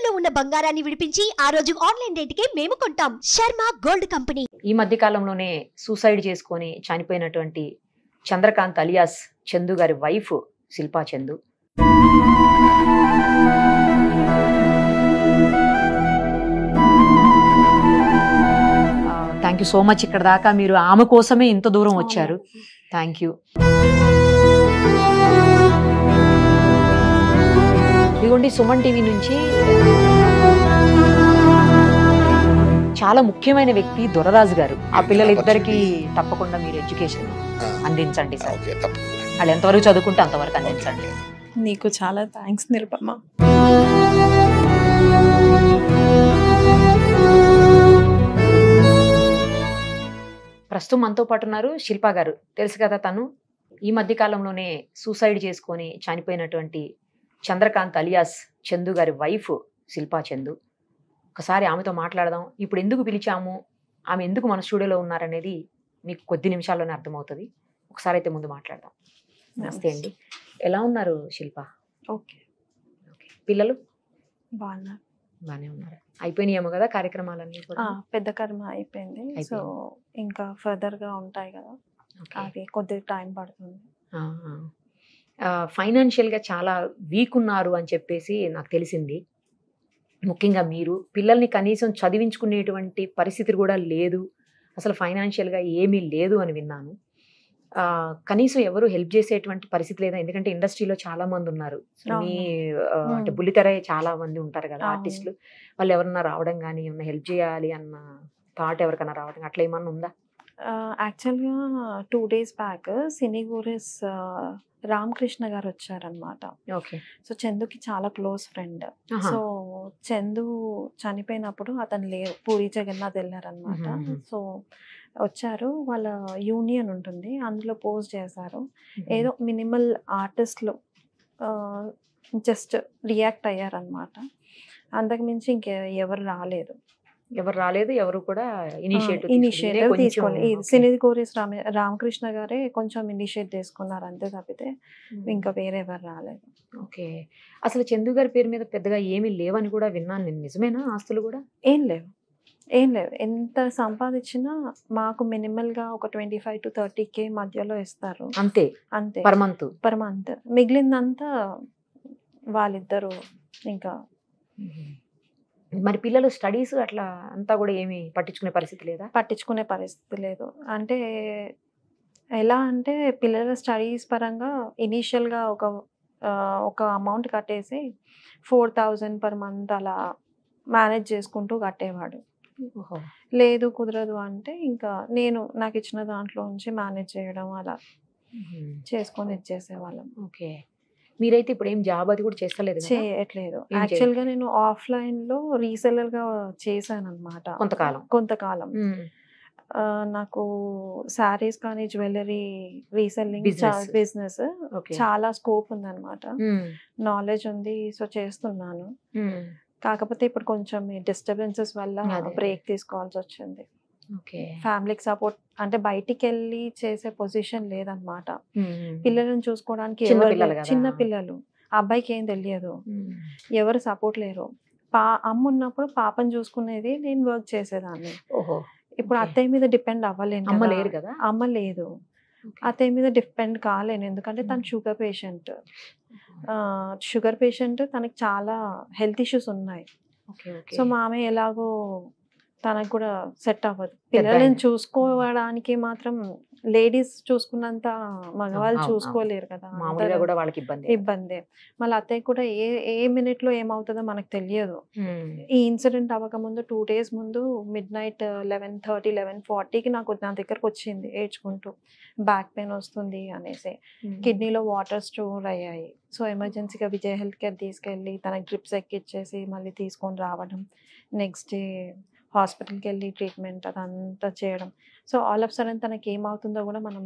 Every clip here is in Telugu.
తాకట్టులో ఉన్న బంగారాన్ని విడిపించి ఆ రోజు ఆన్లైన్ రేటుకే మేము కొంటాం. Sharma gold company. ఈ మధ్య కాలంలోనే సూసైడ్ చేసుకొని చనిపోయినటువంటి చంద్రకాంత్ అలియాస్ చందు గారి wife Shilpa Chandu. Thank you so much. ఇక్కడ దాకా మీరు ఆమె కోసమే ఇంత దూరం వచ్చారు. Thank you. ఇదిగోండి సుమన్ టీవీ నుంచి చాలా ముఖ్యమైన వ్యక్తి దొరరాజు గారు. ఆ పిల్లలిద్దరికి తప్పకుండా మీరు ఎడ్యుకేషన్ అందించండి సార్. వాళ్ళు ఎంతవరకు చదువుకుంటే అంతవరకు అందించండి. నీకు చాలా థ్యాంక్స్ నిరుపమ. ప్రస్తుతం మనతో పాటు ఉన్నారు శిల్పా గారు. తెలుసు కదా, తను ఈ మధ్య కాలంలోనే సూసైడ్ చేసుకొని చనిపోయినటువంటి చంద్రకాంత్ అలియాస్ చందు గారి వైఫ్ శిల్పా చందు. ఒకసారి ఆమెతో మాట్లాడదాం. ఇప్పుడు ఎందుకు పిలిచాము, ఆమె ఎందుకు మన స్టూడియోలో ఉన్నారనేది మీకు కొద్ది నిమిషాల్లోనే అర్థమవుతుంది. ఒకసారి అయితే ముందు మాట్లాడదాం. నమస్తే అండి, ఎలా ఉన్నారు శిల్ప? ఓకే. పిల్లలు బాగానే ఉన్నారు. అయిపోయినాయేమో కదా కార్యక్రమాలన్నీ కూడా? పెద్ద కర్మ అయిపోయింది. సో ఇంకా ఫర్దర్ గా ఉంటాయి కదా, అది కొద్దిగా టైం పడుతుంది. ఫైనాన్షియల్ గా చాలా వీక్ ఉన్నారు అని చెప్పేసి నాకు తెలిసింది. ముఖ్యంగా మీరు పిల్లల్ని కనీసం చదివించుకునేటువంటి పరిస్థితి కూడా లేదు, అసలు ఫైనాన్షియల్ గా ఏమీ లేదు అని విన్నాను. కనీసం ఎవరు హెల్ప్ చేసేటువంటి పరిస్థితి లేదా? ఎందుకంటే ఇండస్ట్రీలో చాలా మంది ఉన్నారు, మీ అంటే బుల్లితెర చాలా మంది ఉంటారు కదా ఆర్టిస్టులు. వాళ్ళు ఎవరన్నా రావడం కానీ ఏమన్నా హెల్ప్ చేయాలి అన్న థాట్ ఎవరికైనా రావడం అట్లా ఏమన్నా ఉందా? యాక్చువల్గా 2 days బ్యాక్ సినీ గోరెస్ రామకృష్ణ గారు వచ్చారనమాట. ఓకే. సో చందుకి చాలా క్లోజ్ ఫ్రెండ్. సో చందు చనిపోయినప్పుడు అతను పూరి జగన్నాథ్ వెళ్ళారనమాట. సో వచ్చారు, వాళ్ళ యూనియన్ ఉంటుంది, అందులో పోస్ట్ చేశారు. ఏదో మినిమల్ ఆర్టిస్ట్లు జస్ట్ రియాక్ట్ అయ్యారనమాట. అంతకుమించి ఎవరు రాలేదు. ఎవరు కూడా ఇనిషియేటివ్ తీసుకోలేదు. సినీ గోరెస్ రామకృష్ణ గారే కొంచెం ఇనిషియేట్ తీసుకున్నారు అంతే తప్పితే ఇంకా వేరే ఎవరు రాలేదు. ఓకే. అసలు చందు గారి పేరు మీద పెద్దగా ఏమీ లేవని కూడా విన్నాను నేను. నిజమేనా? ఆస్తులు కూడా ఏం లేవు. ఎంత సంపాదించినా మాకు మినిమల్ గా ఒక 25 to 30K మధ్యలో ఇస్తారు అంతే పర్ మంత్. మిగిలిందంతా వాళ్ళిద్దరు. ఇంకా మరి పిల్లలు స్టడీస్ అట్లా అంతా కూడా ఏమి పట్టించుకునే పరిస్థితి లేదు. అంటే ఎలా అంటే పిల్లల స్టడీస్ పరంగా ఇనీషియల్గా ఒక అమౌంట్ కట్టేసి 4,000 per month అలా మేనేజ్ చేసుకుంటూ కట్టేవాడు. లేదు కుదరదు అంటే ఇంకా నాకు ఇచ్చిన దాంట్లో నుంచి మేనేజ్ చేయడం అలా చేసుకొని ఇచ్చేసేవాళ్ళం. ఓకే. మీరైతే ఇప్పుడు ఏం జాబ్ అది కూడా చేయట్లేదు. యాక్చువల్గా నేను ఆఫ్లైన్ లో రీసెల్లర్ గా చేశాను అనమాట కొంతకాలం. నాకు శారీస్ కానీ జ్యువెలరీ రీసెల్లింగ్ బిజినెస్ చాలా స్కోప్ ఉందన్నమాట, నాలెడ్జ్ ఉంది. సో చేస్తున్నాను. కాకపోతే ఇప్పుడు కొంచెం డిస్టర్బెన్సెస్ వల్ల బ్రేక్ తీసుకోవాల్సి వచ్చింది. ఫ్యామిలీకి సపోర్ట్ అంటే బయటికి వెళ్ళి చేసే పొజిషన్ లేదనమాట. పిల్లలను చూసుకోవడానికి చిన్న పిల్లలు, అబ్బాయికి ఏం తెలియదు, ఎవరు సపోర్ట్ లేరు. అమ్మ ఉన్నప్పుడు పాపను చూసుకునేది, నేను వర్క్ చేసేదాన్ని. ఇప్పుడు అత్తయ్య మీద డిపెండ్ అవ్వలేను. అమ్మ లేదు, అత్తయ్య మీద డిపెండ్ కాలేను. ఎందుకంటే తను షుగర్ పేషెంట్, తనకి చాలా హెల్త్ ఇష్యూస్ ఉన్నాయి. సో మామయ్య ఎలాగో తనకు కూడా సెట్ అవ్వదు. పిల్లల్ని చూసుకోవడానికి మాత్రం లేడీస్ చూసుకున్నంత మగవాళ్ళు చూసుకోలేరు కదా, ఇబ్బంది. మళ్ళీ అత్తయ్య కూడా ఏ మినిట్ లో ఏమవుతుందో మనకు తెలియదు. ఈ ఇన్సిడెంట్ అవ్వకముందు 2 days ముందు midnight 11:30, 11:40కి నా దగ్గరకు వచ్చింది ఏడ్చుకుంటూ, బ్యాక్ పెయిన్ వస్తుంది అనేసి. కిడ్నీలో వాటర్ స్టోర్ అయ్యాయి. సో ఎమర్జెన్సీగా విజయ్ హెల్త్ కేర్ తీసుకెళ్ళి తనకి డ్రిప్స్ ఎక్కిచ్చేసి మళ్ళీ తీసుకొని రావడం, నెక్స్ట్ డే హాస్పిటల్కి వెళ్ళి ట్రీట్మెంట్ అదంతా చేయడం. సో ఆల్ ఆఫ్ సడన్ తనకి ఏమవుతుందో కూడా మనం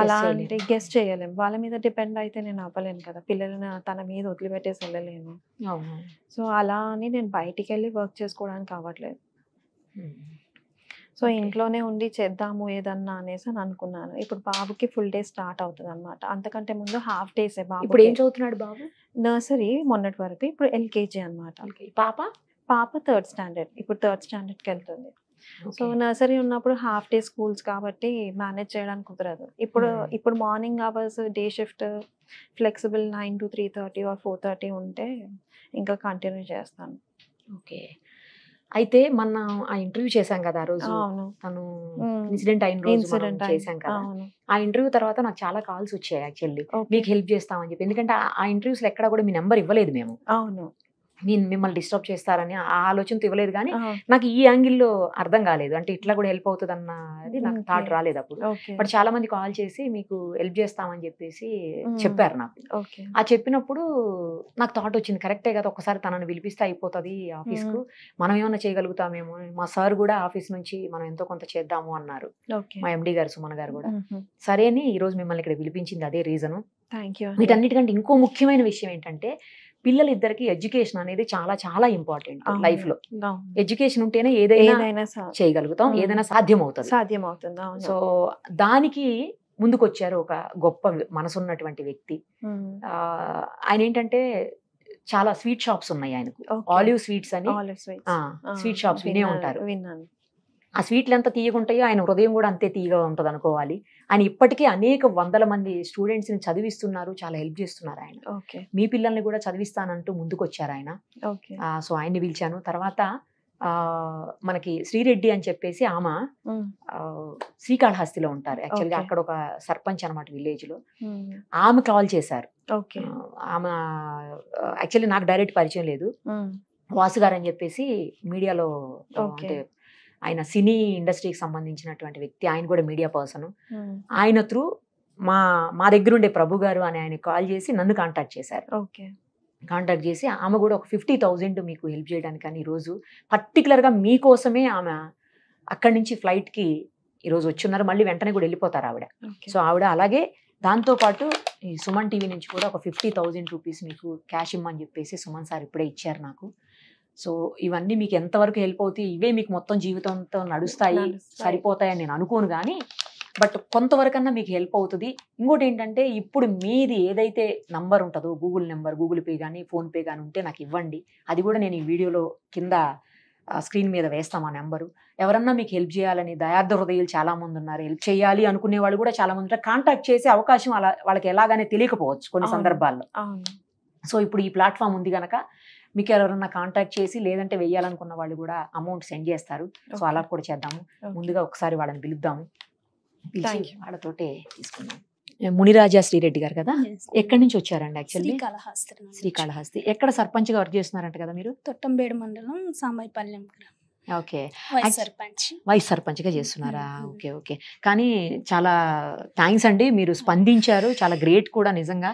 అలాంటి గెస్ట్ చేయలేము. వాళ్ళ మీద డిపెండ్ అయితే నేను అవ్వలేను కదా, పిల్లల్ని తన మీద వదిలిపెట్టేసి వెళ్ళలేను. సో అలా అని నేను బయటికి వెళ్ళి వర్క్ చేసుకోవడానికి అవ్వట్లేదు. సో ఇంట్లోనే ఉండి చేద్దాము ఏదన్నా అనేసి అని అనుకున్నాను. ఇప్పుడు బాబుకి ఫుల్ డే స్టార్ట్ అవుతుంది అనమాట. అంతకంటే ముందు హాఫ్ డేసే బాబు. ఇప్పుడు ఏం చదువుతున్నాడు బాబు? నర్సరీ మొన్నటి వరకు, ఇప్పుడు ఎల్కేజీ అనమాట. పాప 3rd స్టాండర్డ్, ఇప్పుడు 3rd స్టాండర్డ్కి వెళ్తుంది. సో నర్సరీ ఉన్నప్పుడు హాఫ్ డే స్కూల్స్ కాబట్టి మేనేజ్ చేయడానికి కుదరదు. ఇప్పుడు morning hours day shift flexible 9 to 3:30 or 4:30 ఉంటే ఇంకా కంటిన్యూ చేస్తాను. ఓకే. అయితే మనం ఆ ఇంటర్వ్యూ చేశాం కదా ఆ రోజు, తను ఇన్సిడెంట్ అయిన రోజు చేశాం కదా, ఆ ఇంటర్వ్యూ తర్వాత నాకు చాలా కాల్స్ వచ్చాయి యాక్చువల్లీ, మీకు హెల్ప్ చేస్తామని చెప్పి. ఎందుకంటే ఆ ఇంటర్వ్యూస్ లో ఎక్కడ కూడా మీ నెంబర్ ఇవ్వలేదు మేము. అవును, నేను మిమ్మల్ని డిస్టర్బ్ చేస్తారని ఆ ఆలోచనతో ఇవ్వలేదు. కానీ నాకు ఈ యాంగిల్లో అర్థం కాలేదు, అంటే ఇట్లా కూడా హెల్ప్ అవుతుంది అన్నది నాకు థాట్ రాలేదు అప్పుడు. బట్ చాలా మంది కాల్ చేసి మీకు హెల్ప్ చేస్తామని చెప్పేసి చెప్పారు నాకు. ఆ చెప్పినప్పుడు నాకు థాట్ వచ్చింది, కరెక్టే కదా, ఒకసారి తనని పిలిపిస్తే అయిపోతుంది ఆఫీస్కు, మనం ఏమైనా చేయగలుగుతామేమో. మా సార్ కూడా ఆఫీస్ నుంచి మనం ఎంతో కొంత చేద్దాము అన్నారు, మా ఎండి గారు సుమన్ గారు కూడా. సరే అని ఈ రోజు మిమ్మల్ని ఇక్కడ పిలిపించింది అదే రీజను. వీటన్నిటికంటే ఇంకో ముఖ్యమైన విషయం ఏంటంటే, పిల్లలిద్దరికి ఎడ్యుకేషన్ అనేది చాలా చాలా ఇంపార్టెంట్ లైఫ్ లో. ఎడ్యుకేషన్ ఉంటేనే ఏదైనా చేయగలుగుతాం, ఏదైనా సాధ్యమవుతుంది. సో దానికి ముందుకొచ్చారు ఒక గొప్ప మనసున్నటువంటి వ్యక్తి. ఆయన ఏంటంటే చాలా స్వీట్ షాప్స్ ఉన్నాయి ఆయనకు, ఆలివ్ స్వీట్స్ అని స్వీట్ షాప్స్ వినే ఉంటారు. ఆ స్వీట్లు ఎంత తీయగుంటాయో ఆయన హృదయం కూడా అంతే తీయగా ఉంటుంది అనుకోవాలి. ఆయన ఇప్పటికీ అనేక వందల మంది స్టూడెంట్స్ ని చదివిస్తున్నారు, చాలా హెల్ప్ చేస్తున్నారు ఆయన. మీ పిల్లల్ని కూడా చదివిస్తానంటూ ముందుకు వచ్చారు ఆయన. సో ఆయన్ని పిలిచాను. తర్వాత మనకి శ్రీరెడ్డి అని చెప్పేసి ఆమె శ్రీకాళహస్తిలో ఉంటారు యాక్చువల్గా, అక్కడ ఒక సర్పంచ్ అనమాట విలేజ్ లో. ఆమె కాల్ చేశారు. ఆమె యాక్చువల్లీ నాకు డైరెక్ట్ పరిచయం లేదు, వాసు గారు అని చెప్పేసి మీడియాలో, అంటే ఆయన సినీ ఇండస్ట్రీకి సంబంధించినటువంటి వ్యక్తి, ఆయన కూడా మీడియా పర్సన్. ఆయన త్రూ మా దగ్గర ఉండే ప్రభు గారు అని ఆయన కాల్ చేసి నన్ను కాంటాక్ట్ చేశారు. కాంటాక్ట్ చేసి ఆమె కూడా ఒక 50,000 మీకు హెల్ప్ చేయడానికి అని ఈరోజు పర్టికులర్గా మీకోసమే ఆమె అక్కడి నుంచి ఫ్లైట్కి ఈరోజు వచ్చున్నారు. మళ్ళీ వెంటనే కూడా వెళ్ళిపోతారు ఆవిడ. సో ఆవిడ అలాగే దాంతోపాటు ఈ సుమన్ టీవీ నుంచి కూడా ఒక 50,000 రూపీస్ మీకు క్యాష్ ఇమ్మని చెప్పేసి సుమన్ సార్ ఇప్పుడే ఇచ్చారు నాకు. సో ఇవన్నీ మీకు ఎంతవరకు హెల్ప్ అవుతాయి, ఇవే మీకు మొత్తం జీవితంతో నడుస్తాయి సరిపోతాయని నేను అనుకోను, కానీ బట్ కొంతవరకన్నా మీకు హెల్ప్ అవుతుంది. ఇంకోటి ఏంటంటే, ఇప్పుడు మీది ఏదైతే నంబర్ ఉంటుందో, గూగుల్ నెంబర్, గూగుల్ పే కానీ ఫోన్పే కానీ ఉంటే నాకు ఇవ్వండి. అది కూడా నేను ఈ వీడియోలో కింద స్క్రీన్ మీద వేస్తాం ఆ నెంబరు. ఎవరన్నా మీకు హెల్ప్ చేయాలని దయార్థ హృదయాలు చాలా మంది ఉన్నారు, హెల్ప్ చేయాలి అనుకునే వాళ్ళు కూడా చాలా మంది ఉంటారు. కాంటాక్ట్ చేసే అవకాశం అలా వాళ్ళకి ఎలాగానే తెలియకపోవచ్చు కొన్ని సందర్భాల్లో. సో ఇప్పుడు ఈ ప్లాట్ఫామ్ ఉంది కనుక మీకు ఎవరన్నా కాంటాక్ట్ చేసి, లేదంటే వెయ్యాలనుకున్న వాళ్ళు కూడా అమౌంట్ సెండ్ చేస్తారు. సో అలా కూడా చేద్దాము. ముందుగా ఒకసారి వాళ్ళని పిలుద్దాము, వాళ్ళతోటే తీసుకుందాం. మునిరాజా శ్రీరెడ్డి గారు కదా, ఎక్కడి నుంచి వచ్చారండి? యాక్చువల్లీ శ్రీకాళహస్తి. ఎక్కడ సర్పంచ్ గా వర్క్ చేస్తున్నారంట కదా మీరు? తొట్టంబేడు మండలం సాంబైపల్లెం. ఓకే, వైస్ సర్పంచ్ గా చేస్తున్నారా? Okay okay. కానీ చాలా థ్యాంక్స్ అండి, మీరు స్పందించారు, చాలా గ్రేట్ కూడా నిజంగా.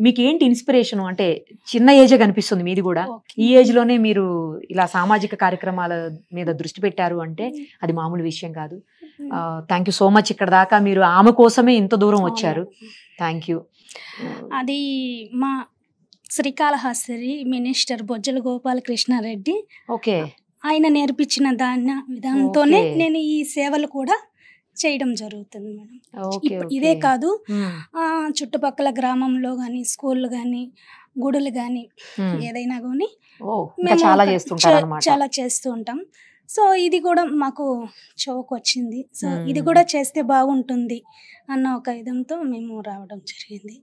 మీకు ఏంటి ఇన్స్పిరేషన్? అంటే చిన్న ఏజే కనిపిస్తుంది మీది కూడా, ఈ ఏజ్ లోనే మీరు ఇలా సామాజిక కార్యక్రమాల మీద దృష్టి పెట్టారు అంటే అది మామూలు విషయం కాదు. Thank you so much. ఇక్కడ దాకా మీరు ఆమె కోసమే ఇంత దూరం వచ్చారు. Thank you. అది మా శ్రీకాళహస్తి మినిస్టర్ బొజ్జల గోపాలకృష్ణారెడ్డి, ఓకే, ఆయన నేర్పించిన విధానంతోనే నేను ఈ సేవలు కూడా చేయడం జరుగుతుంది మేడం. ఇదే కాదు, చుట్టుపక్కల గ్రామంలో కానీ, స్కూళ్ళు కానీ, గుడులు కానీ, ఏదైనా కానీ చాలా చేస్తూ ఉంటాం. సో ఇది కూడా మాకు చౌక్ వచ్చింది. సో ఇది కూడా చేస్తే బాగుంటుంది అన్న ఒక విధంతో మేము రావడం జరిగింది.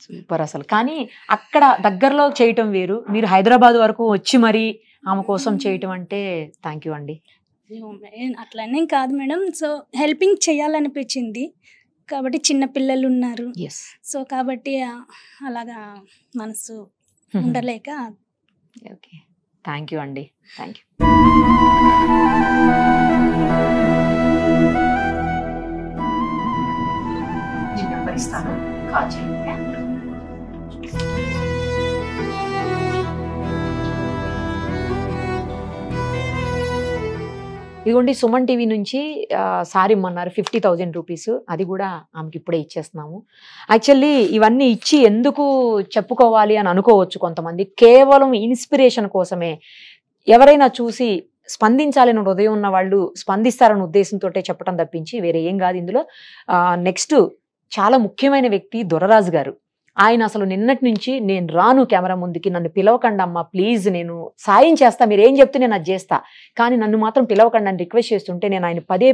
సూపర్ అసలు. కానీ అక్కడ దగ్గరలో చేయటం వేరు, మీరు హైదరాబాద్ వరకు వచ్చి మరి ఆమె కోసం చేయటం అంటే థ్యాంక్ యూ అండి. అట్లనే కాదు మేడం, సో హెల్పింగ్ చేయాలనిపించింది కాబట్టి, చిన్న పిల్లలు ఉన్నారు, సో కాబట్టి అలాగా మనసు ఉండలేక. ఓకే, థ్యాంక్ యూ అండి, థ్యాంక్ యూ. నెంబర్ ఇస్తాను, కాల్ చేయండి. ఇదిగోండి, సుమన్ టీవీ నుంచి సారీ ఇమ్మన్నారు 50,000 రూపీస్, అది కూడా ఆమెకి ఇప్పుడే ఇచ్చేస్తున్నాము. యాక్చువల్లీ ఇవన్నీ ఇచ్చి ఎందుకు చెప్పుకోవాలి అని అనుకోవచ్చు కొంతమంది, కేవలం ఇన్స్పిరేషన్ కోసమే. ఎవరైనా చూసి స్పందించాలని హృదయం ఉన్న వాళ్ళు స్పందిస్తారన్న ఉద్దేశంతో చెప్పడం తప్పించి వేరే ఏం కాదు ఇందులో. నెక్స్ట్ చాలా ముఖ్యమైన వ్యక్తి దొరరాజు గారు. ఆయన అసలు నిన్నటి నుంచి నేను రాను కెమెరా ముందుకి, నన్ను పిలవకండి అమ్మా ప్లీజ్, నేను సాయం చేస్తా, మీరు ఏం చెప్తే నేను అది చేస్తా, కానీ నన్ను మాత్రం పిలవకండి అని రిక్వెస్ట్ చేస్తుంటే నేను ఆయన పదే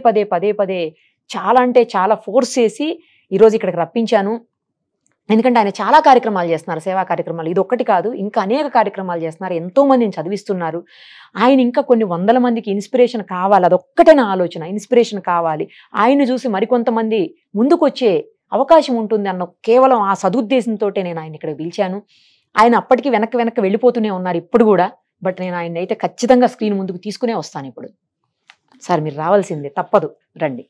పదే చాలా అంటే చాలా ఫోర్స్ చేసి ఈరోజు ఇక్కడికి రప్పించాను. ఎందుకంటే ఆయన చాలా కార్యక్రమాలు చేస్తున్నారు, సేవా కార్యక్రమాలు. ఇది ఒక్కటి కాదు, ఇంకా అనేక కార్యక్రమాలు చేస్తున్నారు, ఎంతో మందిని చదివిస్తున్నారు. ఆయన ఇంకా కొన్ని వందల మందికి ఇన్స్పిరేషన్ కావాలి, అదొక్కటే నా ఆలోచన, ఇన్స్పిరేషన్ కావాలి. ఆయన చూసి మరికొంతమంది ముందుకు వచ్చే అవకాశం ఉంటుంది అన్న కేవలం ఆ సదుద్దేశంతో నేను ఆయన ఇక్కడ పిలిచాను. ఆయన అప్పటికి వెనక్కి వెళ్ళిపోతూనే ఉన్నారు ఇప్పుడు కూడా. బట్ నేను ఆయన అయితే ఖచ్చితంగా స్క్రీన్ ముందుకు తీసుకునే వస్తాను ఇప్పుడు. సార్ మీరు రావాల్సిందే, తప్పదు, రండి.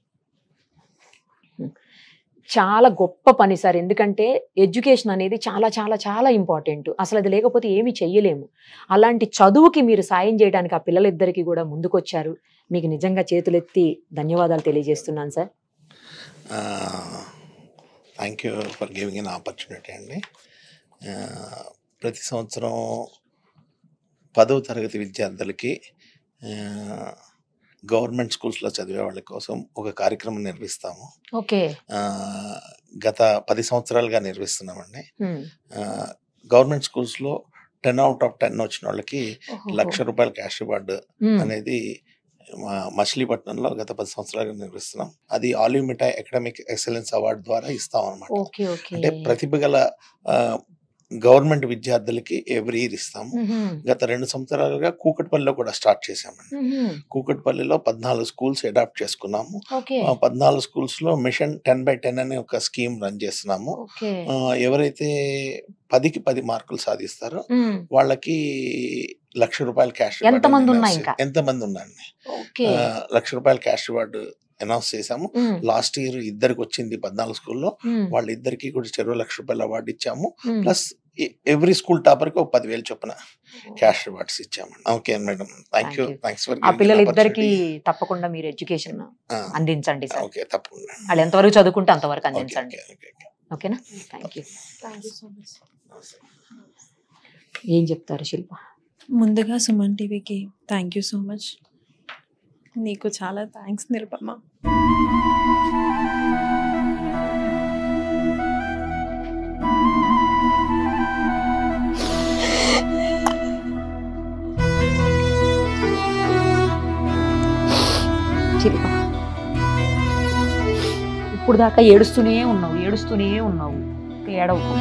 చాలా గొప్ప పని సార్, ఎందుకంటే ఎడ్యుకేషన్ అనేది చాలా చాలా చాలా ఇంపార్టెంట్. అసలు అది లేకపోతే ఏమీ చెయ్యలేము. అలాంటి చదువుకి మీరు సాయం చేయడానికి ఆ పిల్లలిద్దరికీ కూడా ముందుకొచ్చారు. మీకు నిజంగా చేతులెత్తి ధన్యవాదాలు తెలియజేస్తున్నాను sir. Thank you for giving an opportunity అండి. ప్రతి సంవత్సరం 10వ తరగతి విద్యార్థులకి గవర్నమెంట్ స్కూల్స్లో చదివే వాళ్ళ కోసం ఒక కార్యక్రమం నిర్వహిస్తాము. ఓకే. గత 10 సంవత్సరాలుగా నిర్వహిస్తున్నామండి. గవర్నమెంట్ స్కూల్స్లో 10 out of 10 వచ్చిన వాళ్ళకి ₹1,00,000 క్యాష్ రివార్డ్ అనేది మచిలీపట్నంలో గత 10 సంవత్సరాలుగా నిర్వహిస్తున్నాం. అది ఆలివ్ మిఠాయి అకాడమిక్ ఎక్సలెన్స్ అవార్డు ద్వారా ఇస్తాం అనమాట. అంటే ప్రతిభ గల గవర్నమెంట్ విద్యార్థులకి ఎవ్రీ ఇయర్ ఇస్తాము. గత 2 సంవత్సరాలుగా కూకట్పల్లిలో కూడా స్టార్ట్ చేసామండి. కూకట్పల్లిలో 14 స్కూల్స్ అడాప్ట్ చేసుకున్నాము. 14 స్కూల్స్ లో మిషన్ 10/10 అనే ఒక స్కీమ్ రన్ చేస్తున్నాము. ఎవరైతే 10కి 10 మార్కులు సాధిస్తారో వాళ్ళకి ₹1,00,000 క్యాష్ రివార్డ్. ఎంతమంది ఉన్నారండి? ₹1,00,000 క్యాష్ రివార్డు అనౌన్స్ చేసాము. లాస్ట్ ఇయర్ 2కి వచ్చింది 14 స్కూల్లో. వాళ్ళిద్దరికి కూడా చెరో ₹1,00,000 అవార్డు ఇచ్చాము. ప్లస్ ఎవ్రీ స్కూల్ టాపర్ కి 10,000 చొప్పున క్యాష్ రివార్డ్స్ ఇచ్చామండి. Okay madam, thank you. Thanks for ఆ పిల్లలిద్దరికి తప్పకుండా మీరు ఎడ్యుకేషన్ అందించండి సార్. ఓకే, తప్పకుండా. వాళ్ళు ఎంతవరకు చదువుకుంటే అంతవరకు అందించండి. ఓకేనా? Thank you. ఏం చెప్తారు శిల్ప? ముందుగా సుమన్ టీవీకి థ్యాంక్ యూ సో మచ్. నీకు చాలా థ్యాంక్స్ నిరుపమ. శిల్ప, ఇప్పుడు దాకా ఏడుస్తూనే ఉన్నావు. ఏడవకు.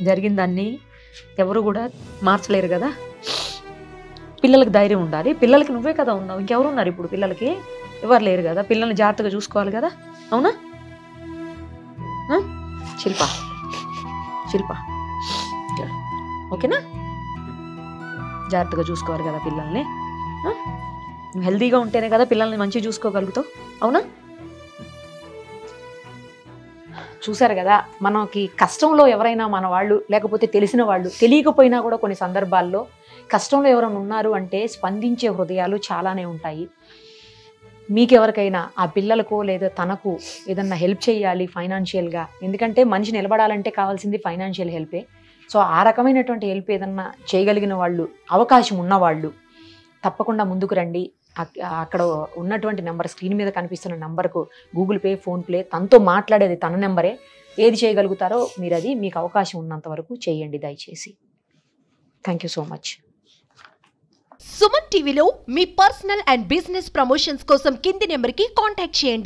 జరిగిందాన్ని ఎవరు కూడా మార్చలేరు కదా. పిల్లలకి ధైర్యం ఉండాలి. పిల్లలకి నువ్వే కదా ఉన్నావు, ఇంకెవరు ఉన్నారు ఇప్పుడు? పిల్లలకి ఎవరు లేరు కదా. పిల్లల్ని జాగ్రత్తగా చూసుకోవాలి కదా, అవునా? శిల్ప ఓకేనా? జాగ్రత్తగా చూసుకోవాలి కదా పిల్లల్ని. నువ్వు హెల్తీగా ఉంటేనే కదా పిల్లల్ని మంచిగా చూసుకోగలుగుతావు, అవునా? చూసారు కదా, మనకి కష్టంలో ఎవరైనా మన వాళ్ళు లేకపోతే తెలిసిన వాళ్ళు, తెలియకపోయినా కూడా కొన్ని సందర్భాల్లో కష్టంలో ఎవరైనా ఉన్నారు అంటే స్పందించే హృదయాలు చాలానే ఉంటాయి. మీకెవరికైనా ఆ పిల్లలకో లేదా తనకు ఏదన్నా హెల్ప్ చేయాలి ఫైనాన్షియల్గా, ఎందుకంటే మనిషి నిలబడాలంటే కావాల్సింది ఫైనాన్షియల్ హెల్పే. సో ఆ రకమైనటువంటి హెల్ప్ ఏదన్నా చేయగలిగిన వాళ్ళు, అవకాశం ఉన్నవాళ్ళు తప్పకుండా ముందుకు రండి. అక్కడ ఉన్నటువంటి నెంబర్, స్క్రీన్ మీద కనిపిస్తున్న నెంబర్కు గూగుల్ పే, ఫోన్పే, తనతో మాట్లాడేది తన నెంబరే. ఏది చేయగలుగుతారో మీరు అది మీకు అవకాశం ఉన్నంత వరకు చేయండి దయచేసి. Thank you so much. Suman టీవీలో మీ పర్సనల్ అండ్ బిజినెస్ ప్రమోషన్స్ కోసం కింది నెంబర్కి కాంటాక్ట్ చేయండి.